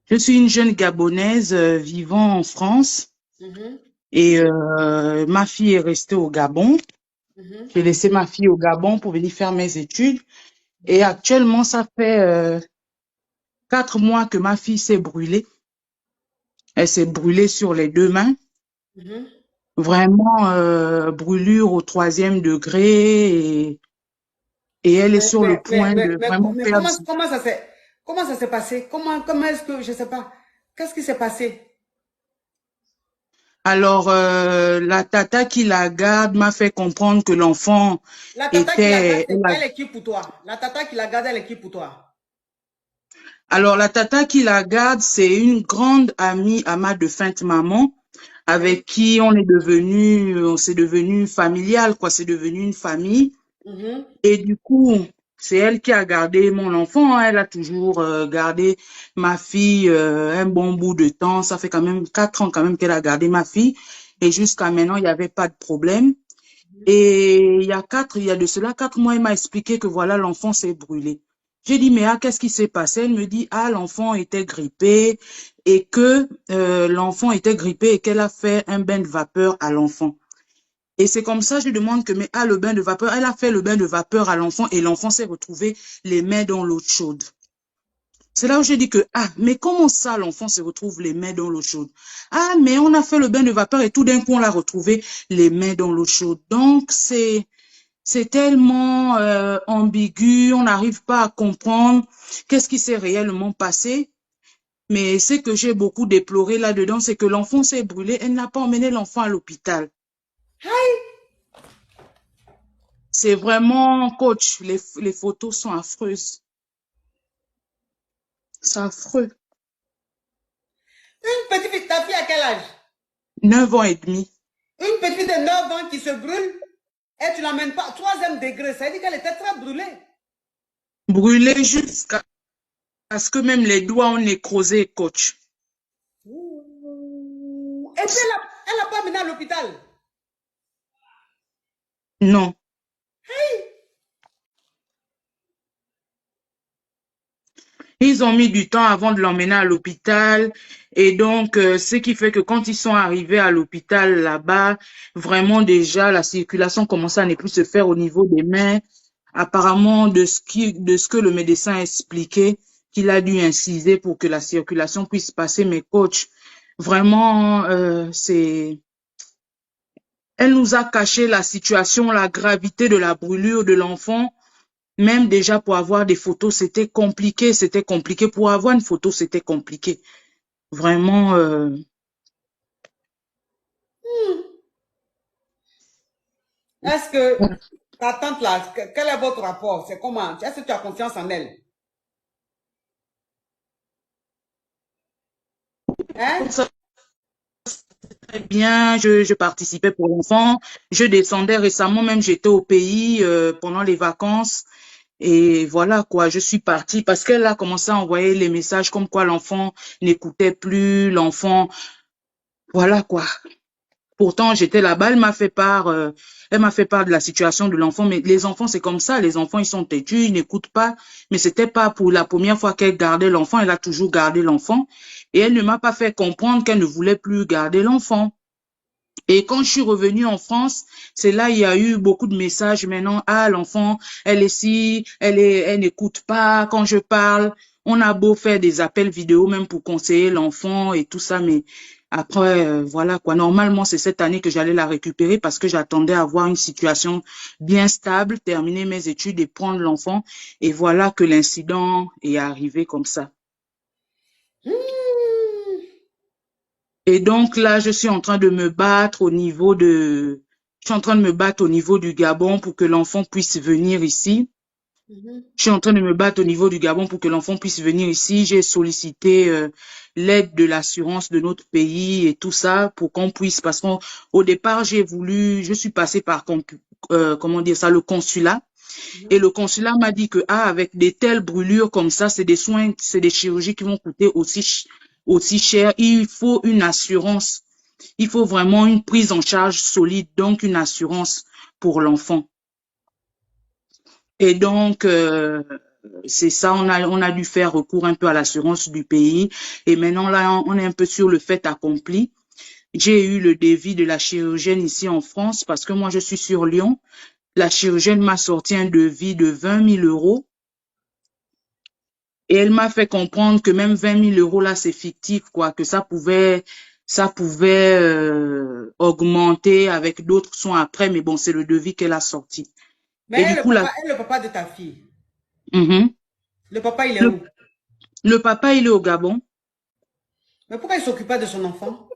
Je suis une jeune Gabonaise vivant en France Mhm, et ma fille est restée au Gabon. mhm, J'ai laissé ma fille au Gabon pour venir faire mes études et actuellement, ça fait 4 mois que ma fille s'est brûlée. Elle s'est brûlée sur les 2 mains, mhm. vraiment brûlure au 3e degré et elle est sur le point de vraiment Mais perdre. comment ça s'est passé? Comment est-ce que, je sais pas, qu'est-ce qui s'est passé? Alors, la tata qui la garde m'a fait comprendre que l'enfant La tata qui la garde, était, c'est quelle équipe pour toi? La tata qui la garde, elle est qui pour toi? Alors, la tata qui la garde, c'est une grande amie à ma défunte maman, Oui. avec qui on s'est devenu familial, quoi. C'est devenu une famille. Mhm. Et du coup, c'est elle qui a gardé mon enfant, hein. Elle a toujours gardé ma fille un bon bout de temps. Ça fait quand même 4 ans quand même qu'elle a gardé ma fille. Et jusqu'à maintenant, il n'y avait pas de problème. Et il y a de cela 4 mois, elle m'a expliqué que voilà, l'enfant s'est brûlé. J'ai dit, mais qu'est-ce qui s'est passé? Elle me dit, l'enfant était grippé et que l'enfant était grippé et qu'elle a fait un bain de vapeur à l'enfant. Et c'est comme ça, je demande que, mais le bain de vapeur, elle a fait le bain de vapeur à l'enfant et l'enfant s'est retrouvé les mains dans l'eau chaude. C'est là où j'ai dit que, mais comment ça, l'enfant se retrouve les mains dans l'eau chaude? Mais on a fait le bain de vapeur et tout d'un coup, on l'a retrouvé les mains dans l'eau chaude. Donc, c'est tellement ambigu, on n'arrive pas à comprendre qu'est-ce qui s'est réellement passé. Mais ce que j'ai beaucoup déploré là-dedans, c'est que l'enfant s'est brûlé, elle n'a pas emmené l'enfant à l'hôpital. C'est vraiment, coach, les photos sont affreuses. C'est affreux. Une petite fille, ta fille à quel âge? 9 ans et demi. Une petite fille de 9 ans qui se brûle et tu l'emmènes pas. 3e degré, ça veut dire qu'elle était très brûlée. Brûlé jusqu'à ce que même les doigts ont nécrosé, coach. Ouh. Et puis elle n'a pas amené à l'hôpital. Non. Ils ont mis du temps avant de l'emmener à l'hôpital. Et donc, ce qui fait que quand ils sont arrivés à l'hôpital là-bas, vraiment déjà, la circulation commençait à ne plus se faire au niveau des mains. Apparemment, de ce que le médecin a expliqué, qu'il a dû inciser pour que la circulation puisse passer. Mais coach, vraiment, elle nous a caché la situation, la gravité de la brûlure de l'enfant. Même déjà pour avoir des photos, c'était compliqué, c'était compliqué. Pour avoir une photo, c'était compliqué. Vraiment, Est-ce que ta tante là, quel est votre rapport? C'est comment? Est-ce que tu as confiance en elle? Hein? ça très bien, je participais pour l'enfant. Je descendais récemment, même j'étais au pays pendant les vacances. Et voilà quoi, je suis partie parce qu'elle a commencé à envoyer les messages comme quoi l'enfant n'écoutait plus, l'enfant, voilà quoi. Pourtant, j'étais là-bas, elle m'a fait part de la situation de l'enfant, mais les enfants, c'est comme ça, les enfants, ils sont têtus, ils n'écoutent pas, mais c'était pas pour la première fois qu'elle gardait l'enfant, elle a toujours gardé l'enfant, et elle ne m'a pas fait comprendre qu'elle ne voulait plus garder l'enfant. Et quand je suis revenue en France, c'est là, il y a eu beaucoup de messages maintenant, l'enfant, elle est ci, elle n'écoute pas quand je parle. On a beau faire des appels vidéo même pour conseiller l'enfant et tout ça, mais après, voilà quoi. Normalement, c'est cette année que j'allais la récupérer parce que j'attendais à avoir une situation bien stable, terminer mes études et prendre l'enfant. Et voilà que l'incident est arrivé comme ça. Hmm. Et donc là, je suis en train de me battre au niveau du Gabon pour que l'enfant puisse venir ici. Mhm. Je suis en train de me battre au niveau du Gabon pour que l'enfant puisse venir ici. J'ai sollicité l'aide de l'assurance de notre pays et tout ça pour qu'on puisse, parce qu'au départ, je suis passée par, comment dire ça, le consulat. Et Mhm. le consulat m'a dit que, avec des telles brûlures comme ça, c'est des soins, c'est des chirurgies qui vont coûter aussi cher. Il faut une assurance. Il faut vraiment une prise en charge solide, donc une assurance pour l'enfant. Et donc, c'est ça, on a dû faire recours un peu à l'assurance du pays. Et maintenant, là, on est un peu sur le fait accompli. J'ai eu le devis de la chirurgienne ici en France parce que moi, je suis sur Lyon. La chirurgienne m'a sorti un devis de 20 000 euros et elle m'a fait comprendre que même 20 000 euros là, c'est fictif, quoi, que ça pouvait augmenter avec d'autres soins après, mais bon, c'est le devis qu'elle a sorti. Mais Et du coup, là, elle, le papa de ta fille, mhm. le papa, il est le, où? le papa, il est au Gabon. Mais pourquoi il ne s'occupe pas de son enfant?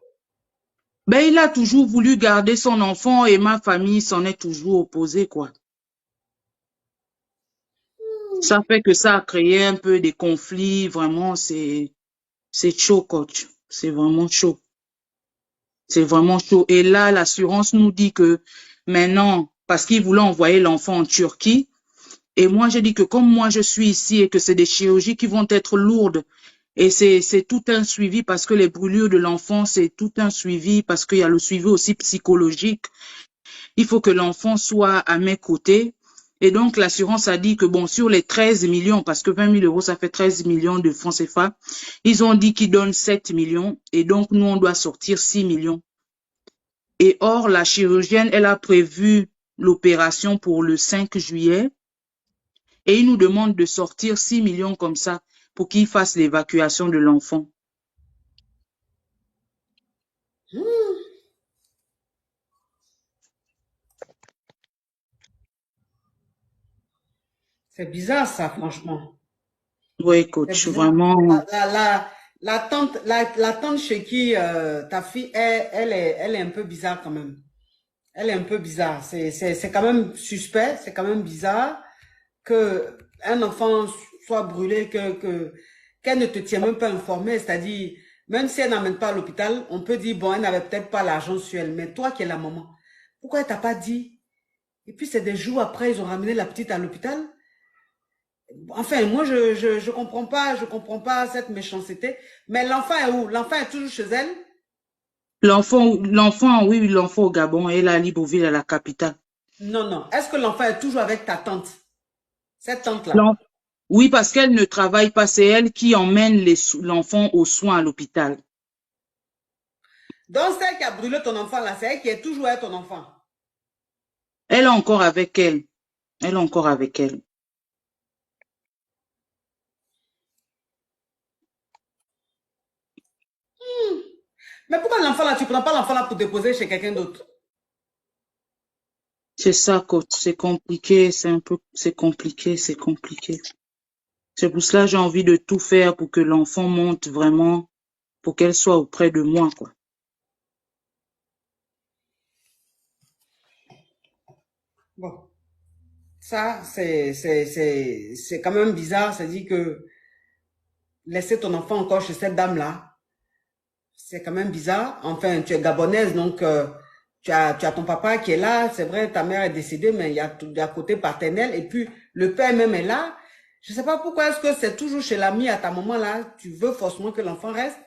Ben, il a toujours voulu garder son enfant et ma famille s'en est toujours opposée, quoi. Ça fait que ça a créé un peu des conflits, vraiment, c'est chaud, coach. C'est vraiment chaud. C'est vraiment chaud. Et là, l'assurance nous dit que maintenant, parce qu'ils voulaient envoyer l'enfant en Turquie, et moi, j'ai dit que comme moi, je suis ici et que c'est des chirurgies qui vont être lourdes, et c'est tout un suivi parce que les brûlures de l'enfant, c'est tout un suivi parce qu'il y a le suivi aussi psychologique. Il faut que l'enfant soit à mes côtés. Et donc, l'assurance a dit que, bon, sur les 13 millions, parce que 20 000 euros, ça fait 13 millions de francs CFA, ils ont dit qu'ils donnent 7 millions. Et donc, nous, on doit sortir 6 millions. Et or, la chirurgienne, elle a prévu l'opération pour le 5 juillet. Et il nous demande de sortir 6 millions comme ça pour qu'il fasse l'évacuation de l'enfant. C'est bizarre ça, franchement. Oui, C'est coach, bizarre. vraiment. La tante chez qui ta fille est, elle est un peu bizarre quand même. Elle est un peu bizarre. C'est quand même suspect, c'est quand même bizarre que un enfant soit brûlé, qu'elle ne te tient même pas informé. C'est-à-dire, même si elle n'amène pas à l'hôpital, on peut dire, bon, elle n'avait peut-être pas l'argent sur elle. Mais toi qui es la maman, pourquoi elle t'a pas dit? Et puis c'est des jours après, ils ont ramené la petite à l'hôpital. Enfin, moi, je comprends pas cette méchanceté. Mais l'enfant est où? L'enfant est toujours chez elle? Oui, l'enfant au Gabon et là, à Libreville, à la capitale. Non, non. Est-ce que l'enfant est toujours avec ta tante? Cette tante-là? L'en- Oui, parce qu'elle ne travaille pas, c'est elle qui emmène l'enfant aux soins à l'hôpital. Donc, celle qui a brûlé ton enfant, là, c'est elle qui est toujours avec ton enfant. Elle est encore avec elle. Elle est encore avec elle. Mais pourquoi l'enfant, là, tu prends pas l'enfant, là, pour déposer chez quelqu'un d'autre? C'est ça, coach. C'est compliqué, c'est compliqué, c'est compliqué. C'est pour cela que j'ai envie de tout faire pour que l'enfant monte vraiment, pour qu'elle soit auprès de moi, quoi. Bon, ça, c'est quand même bizarre. C'est-à-dire que laisser ton enfant encore chez cette dame-là, c'est quand même bizarre. Enfin, tu es gabonaise, donc tu as ton papa qui est là. C'est vrai, ta mère est décédée, mais il y a côté paternel. Et puis, le père même est là. Je ne sais pas pourquoi est-ce que c'est toujours chez l'ami à ta maman là. Tu veux forcément que l'enfant reste.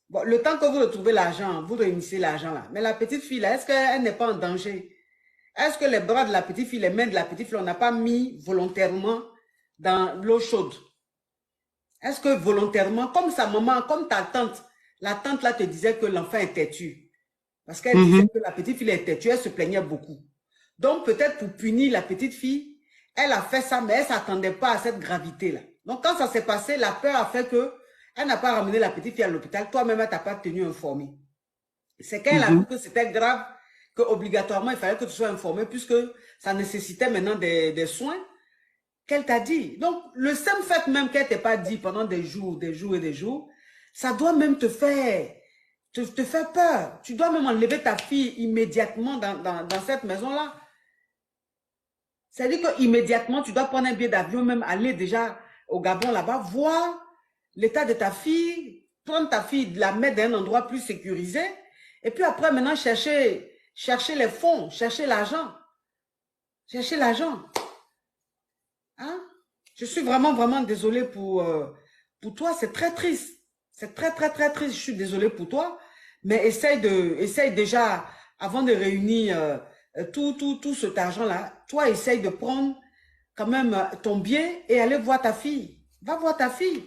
Bon, le temps que vous retrouvez l'argent, vous réunissez l'argent là. Mais la petite fille là, est-ce qu'elle n'est pas en danger? Est-ce que les bras de la petite fille, les mains de la petite fille, on n'a pas mis volontairement dans l'eau chaude? Est-ce que volontairement, comme sa maman, comme ta tante, la tante là te disait que l'enfant est têtu. Parce qu'elle disait Mhm, que la petite fille est têtue, elle se plaignait beaucoup. Donc peut-être pour punir la petite fille, elle a fait ça, mais elle ne s'attendait pas à cette gravité-là. Donc quand ça s'est passé, la peur a fait que elle n'a pas ramené la petite fille à l'hôpital. Toi-même, elle t'a pas tenu informée. C'est quand elle a mhm, vu que c'était grave, qu'obligatoirement, il fallait que tu sois informé, puisque ça nécessitait maintenant des soins, qu'elle t'a dit. Donc, le simple fait même qu'elle t'ait pas dit pendant des jours et des jours, ça doit même te faire peur. Tu dois même enlever ta fille immédiatement dans cette maison-là. C'est-à-dire qu'immédiatement, tu dois prendre un billet d'avion, même aller déjà au Gabon là-bas, voir l'état de ta fille, prendre ta fille, la mettre dans un endroit plus sécurisé, et puis après, maintenant, chercher les fonds, chercher l'argent. Chercher l'argent. Hein? Je suis vraiment, vraiment désolée pour toi. C'est très triste. C'est très, très, très triste. Je suis désolée pour toi. Mais essaye déjà, avant de réunir tout cet argent-là, toi, essaye de prendre quand même ton billet et aller voir ta fille. Va voir ta fille.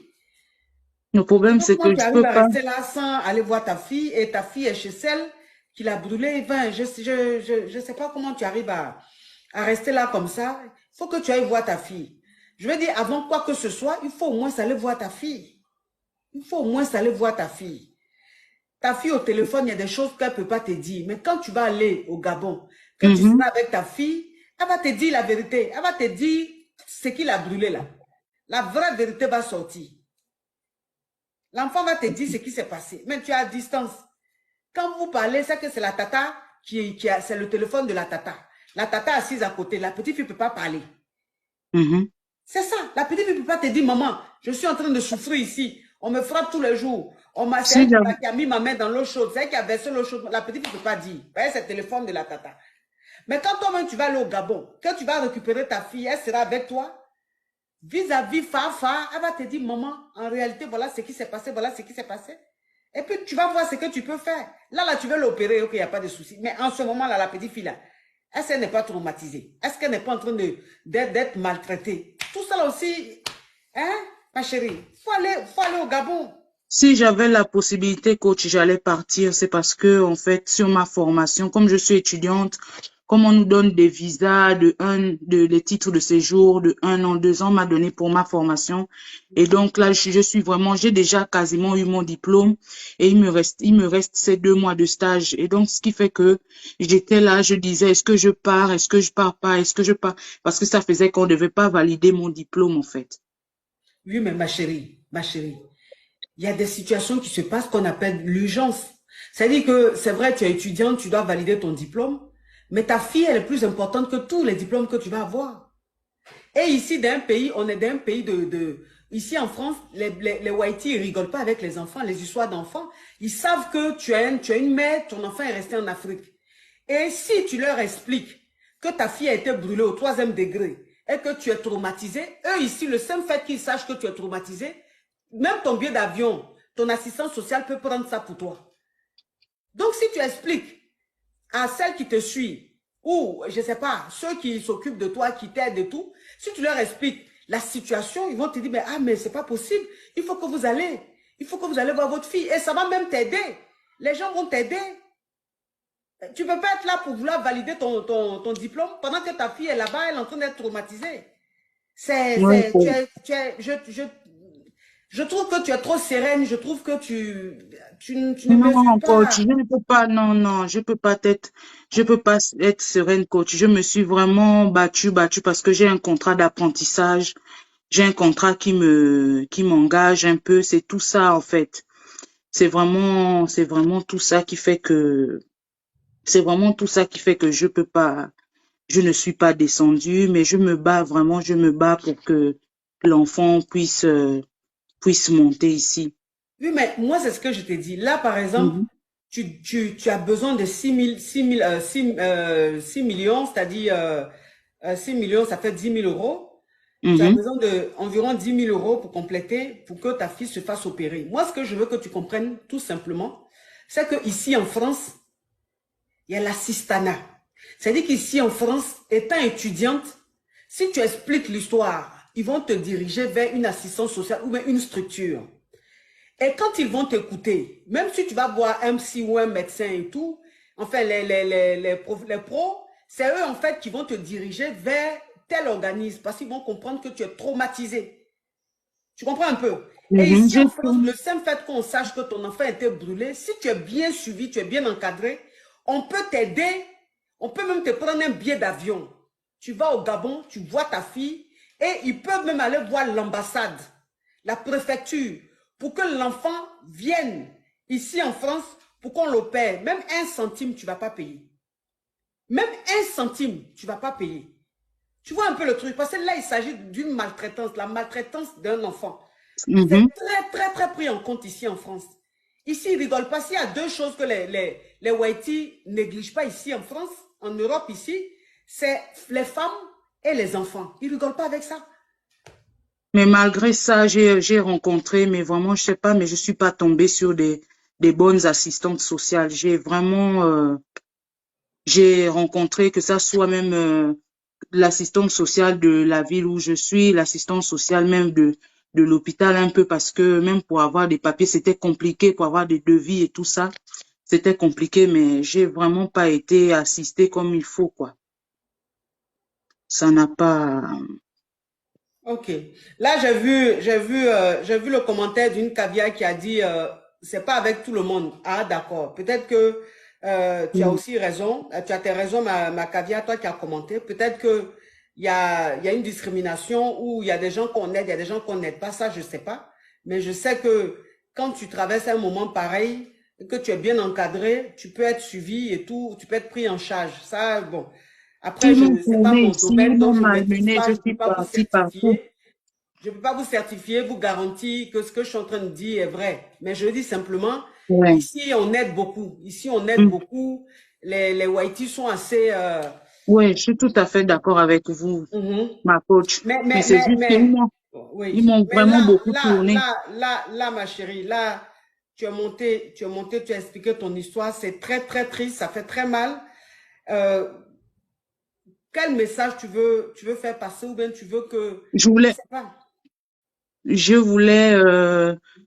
Le Je sais problème, pas c'est comment que tu je arrives peux à pas. rester là sans aller voir ta fille et ta fille est chez celle qui l'a brûlée. Enfin, je sais pas comment tu arrives à rester là comme ça. Il faut que tu ailles voir ta fille. Je veux dire, avant quoi que ce soit, il faut au moins aller voir ta fille. Il faut au moins aller voir ta fille. Ta fille au téléphone, il y a des choses qu'elle ne peut pas te dire. Mais quand tu vas aller au Gabon, que tu Mhm. seras avec ta fille, elle va te dire la vérité. Elle va te dire ce qu'il a brûlé là. La vraie vérité va sortir. L'enfant va te dire ce qui s'est passé. Mais tu es à distance. Quand vous parlez, c'est que c'est la tata c'est le téléphone de la tata. La tata assise à côté. La petite fille ne peut pas parler. Mhm. C'est ça. La petite fille ne peut pas te dire, maman, je suis en train de souffrir ici. On me frappe tous les jours. C'est Si elle j'avais qui a mis ma main dans l'eau chaude. C'est elle qui a versé l'eau chaude. La petite fille ne peut pas dire. C'est le téléphone de la tata. Mais quand toi-même tu vas aller au Gabon, que tu vas récupérer ta fille, elle sera avec toi. Vis-à-vis Fafa, elle va te dire, maman, en réalité, voilà ce qui s'est passé, voilà ce qui s'est passé. Et puis, tu vas voir ce que tu peux faire. Là, tu veux l'opérer, ok, il n'y a pas de souci. Mais en ce moment-là, la petite fille-là, est-ce qu'elle n'est pas traumatisée? Est-ce qu'elle n'est pas en train d'être maltraitée? Tout ça là aussi, hein, ma chérie, faut aller au Gabon. Si j'avais la possibilité, coach, j'allais partir. C'est parce que, en fait, sur ma formation, comme je suis étudiante, comme on nous donne des visas les titres de séjour de 1 an, 2 ans, on m'a donné pour ma formation. Et donc là, je suis vraiment, j'ai déjà quasiment eu mon diplôme et il me reste ces 2 mois de stage. Et donc, ce qui fait que j'étais là, je disais, est-ce que je pars, est-ce que je pars pas, est-ce que je pars? Parce que ça faisait qu'on ne devait pas valider mon diplôme, en fait. Oui, mais ma chérie, il y a des situations qui se passent qu'on appelle l'urgence. C'est-à-dire que c'est vrai, tu es étudiante, tu dois valider ton diplôme, mais ta fille, elle est plus importante que tous les diplômes que tu vas avoir. Et ici, d'un pays, on est d'un pays Ici en France, les Whiteys, ils rigolent pas avec les enfants, les histoires d'enfants. Ils savent que tu as une mère, ton enfant est resté en Afrique. Et si tu leur expliques que ta fille a été brûlée au 3e degré et que tu es traumatisé, eux ici, le simple fait qu'ils sachent que tu es traumatisé, même ton billet d'avion, ton assistance sociale peut prendre ça pour toi. Donc, si tu expliques à celle qui te suit, ou, je ne sais pas, ceux qui s'occupent de toi, qui t'aident et tout, si tu leur expliques la situation, ils vont te dire, mais c'est pas possible, il faut que vous allez, il faut que vous allez voir votre fille, et ça va même t'aider. Les gens vont t'aider. Tu ne peux pas être là pour vouloir valider ton diplôme pendant que ta fille est là-bas, elle est en train d'être traumatisée. Ouais, Je trouve que tu es trop sereine, je trouve que tu ne mesures non, coach, pas. je ne peux pas, non, non, je peux pas être sereine, coach. Je me suis vraiment battue parce que j'ai un contrat d'apprentissage, j'ai un contrat qui m'engage un peu. C'est tout ça, en fait. C'est vraiment tout ça qui fait que, c'est vraiment tout ça qui fait que je peux pas, je ne suis pas descendue, mais je me bats vraiment, je me bats pour que l'enfant puisse monter ici. Oui, mais moi, c'est ce que je te dis. Là, par exemple, Mhm, tu as besoin de 6 millions, c'est-à-dire 6 millions, ça fait 10 000 euros. Tu as mhm, besoin d'environ 10 000 euros pour compléter, pour que ta fille se fasse opérer. Moi, ce que je veux que tu comprennes, tout simplement, c'est qu'ici en France, il y a l'assistanat. C'est-à-dire qu'ici en France, étant étudiante, si tu expliques l'histoire, ils vont te diriger vers une assistance sociale ou vers une structure. Et quand ils vont t'écouter, même si tu vas voir un psy ou un médecin et tout, enfin les pros, c'est eux en fait qui vont te diriger vers tel organisme parce qu'ils vont comprendre que tu es traumatisé. Tu comprends un peu? Et mhm. ici en France, le simple fait qu'on sache que ton enfant a été brûlé, si tu es bien suivi, tu es bien encadré, on peut t'aider, on peut même te prendre un billet d'avion. Tu vas au Gabon, tu vois ta fille et ils peuvent même aller voir l'ambassade, la préfecture, pour que l'enfant vienne ici en France pour qu'on l'opère. Même 1 centime, tu ne vas pas payer. Même 1 centime, tu ne vas pas payer. Tu vois un peu le truc, parce que là, il s'agit d'une maltraitance, la maltraitance d'un enfant. C'est Mhm. très, très, très pris en compte ici en France. Ici, ils ne rigolent pas. S'il y a deux choses que les Whiteys négligent pas ici en France, en Europe ici, c'est les femmes et les enfants. Ils ne rigolent pas avec ça. Mais malgré ça, j'ai rencontré, mais vraiment, je sais pas, mais je suis pas tombée sur des bonnes assistantes sociales. J'ai rencontré que ça soit même l'assistante sociale de la ville où je suis, l'assistante sociale même de l'hôpital un peu parce que même pour avoir des papiers, c'était compliqué, pour avoir des devis et tout ça, c'était compliqué, mais j'ai vraiment pas été assistée comme il faut, quoi. Ça n'a pas... Ok. Là, j'ai vu le commentaire d'une cavia qui a dit, c'est pas avec tout le monde. Ah, d'accord. Peut-être que tu as Mm. aussi raison. Tu as tes raisons, ma cavia, toi qui as commenté. Peut-être que il y a une discrimination où il y a des gens qu'on aide, il y a des gens qu'on n'aide pas. Ça, je sais pas. Mais je sais que quand tu traverses un moment pareil, et que tu es bien encadré, tu peux être suivi et tout, tu peux être pris en charge. Ça, bon. Après, Ils m'ont c'est pas tourné mon ici, domaine, ils m'ont donc je ne maîtrise malmené, pas, je je ne peux suis pas vous partie partout. certifier. Je ne peux pas vous certifier, vous garantir que ce que je suis en train de dire est vrai. Mais je dis simplement, Ouais. ici, on aide beaucoup. Ici, on aide Mm. beaucoup. Les Whiteys sont assez... Ouais, je suis tout à fait d'accord avec vous, mhm. ma coach. Mais, Mais mais, c'est mais, juste qu'ils mais, ils oui. m'ont Mais vraiment beaucoup tourné. là, ma chérie, là, tu as expliqué ton histoire. C'est très, très triste. Ça fait très mal. Euh, quel message tu veux faire passer ou bien tu veux que... Je Je voulais, sais pas. je voulais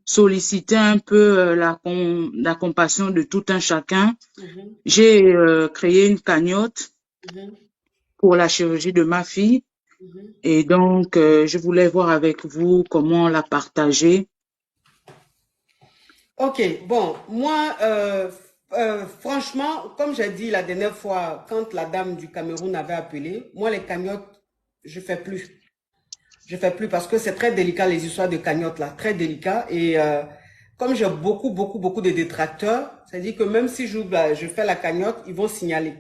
solliciter un peu la compassion de tout un chacun. Mhm, J'ai créé une cagnotte mhm, pour la chirurgie de ma fille mhm. et donc je voulais voir avec vous comment la partager. Ok, bon, moi, franchement, comme j'ai dit la dernière fois, quand la dame du Cameroun avait appelé, moi, les cagnottes, je fais plus. Je fais plus parce que c'est très délicat, les histoires de cagnottes, là, très délicat. Et comme j'ai beaucoup de détracteurs, c'est-à-dire que même si je fais la cagnotte, ils vont signaler.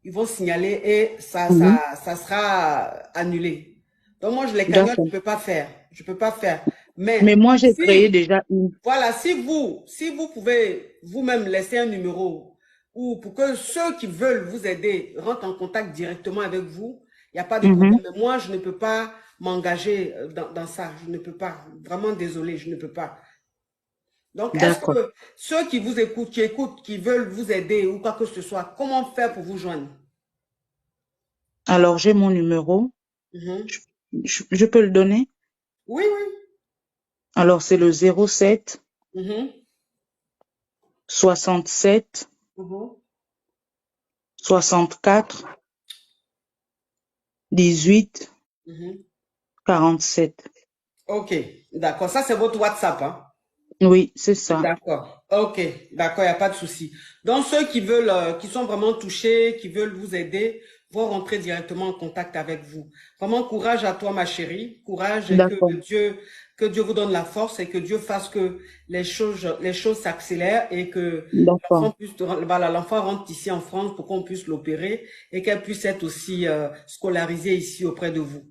Ils vont signaler et Mhm. ça sera annulé. Donc moi, les cagnottes, D'accord. je peux pas faire. Je peux pas faire. Mais Mais moi, j'ai créé si déjà une. voilà, si vous pouvez vous-même laisser un numéro ou pour que ceux qui veulent vous aider rentrent en contact directement avec vous, il n'y a pas de Mhm. problème. Mais moi, je ne peux pas m'engager dans ça. Je ne peux pas. Vraiment désolé, je ne peux pas. Donc, est-ce D'accord. que ceux qui vous écoutent, qui veulent vous aider ou quoi que ce soit, comment faire pour vous joindre? Alors, j'ai mon numéro. Mhm. Je, je peux le donner? Oui, oui. Alors, c'est le 07 Mhm. 67 Mhm. 64 18 Mhm. 47. Ok, d'accord. Ça, c'est votre WhatsApp, hein? Oui, c'est ça. D'accord. Ok, d'accord, il n'y a pas de souci. Donc, ceux qui veulent, qui sont vraiment touchés, qui veulent vous aider, vont rentrer directement en contact avec vous. Vraiment, courage à toi, ma chérie. Courage et D'accord. que Dieu vous donne la force et que Dieu fasse que les choses s'accélèrent et que D'accord. l'enfant puisse, voilà, l'enfant rentre ici en France pour qu'on puisse l'opérer et qu'elle puisse être aussi, scolarisée ici auprès de vous.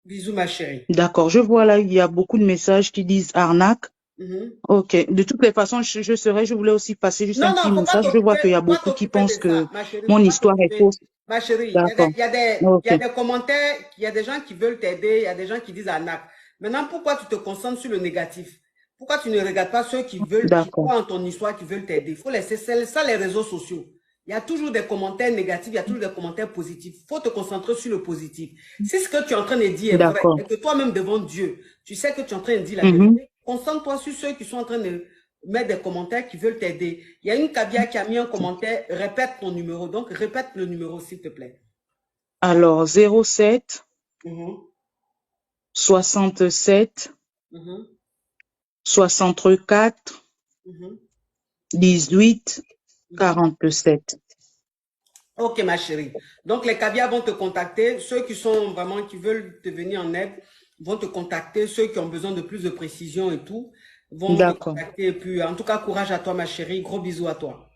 Bisous, ma chérie. D'accord. Je vois là, il y a beaucoup de messages qui disent arnaque. Mhm. Ok. De toutes les façons, je voulais aussi passer juste un Non, petit non, message. Je vois qu'il y a faut pas beaucoup qui t'occuper de pensent ça, que ma chérie, mon faut pas histoire est t'occuper. fausse. Ma chérie, D'accord. il y Ok. a des commentaires, il y a des gens qui veulent t'aider, il y a des gens qui disent arnaque. Maintenant, pourquoi tu te concentres sur le négatif? Pourquoi tu ne regardes pas ceux qui veulent, qui D'accord. croient en ton histoire, qui veulent t'aider? Il faut laisser ça les réseaux sociaux. Il y a toujours des commentaires négatifs, il y a toujours des commentaires positifs. Il faut te concentrer sur le positif. Si ce que tu es en train de dire est vrai D'accord. et que toi-même devant Dieu, tu sais que tu es en train de dire la Mhm. vérité, concentre-toi sur ceux qui sont en train de mettre des commentaires qui veulent t'aider. Il y a une Kabia qui a mis un commentaire, répète ton numéro. Donc, répète le numéro, s'il te plaît. Alors, 07 Mhm, 67 mhm, 64 mhm, 18 mhm. 47. Ok, ma chérie. Donc, les Kabia vont te contacter. Ceux qui sont vraiment, qui veulent te venir en aide, vont te contacter. Ceux qui ont besoin de plus de précision et tout, vont te D'accord. contacter. Et puis, en tout cas, courage à toi, ma chérie. Gros bisous à toi.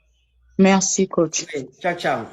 Merci, coach. Oui, ciao, ciao.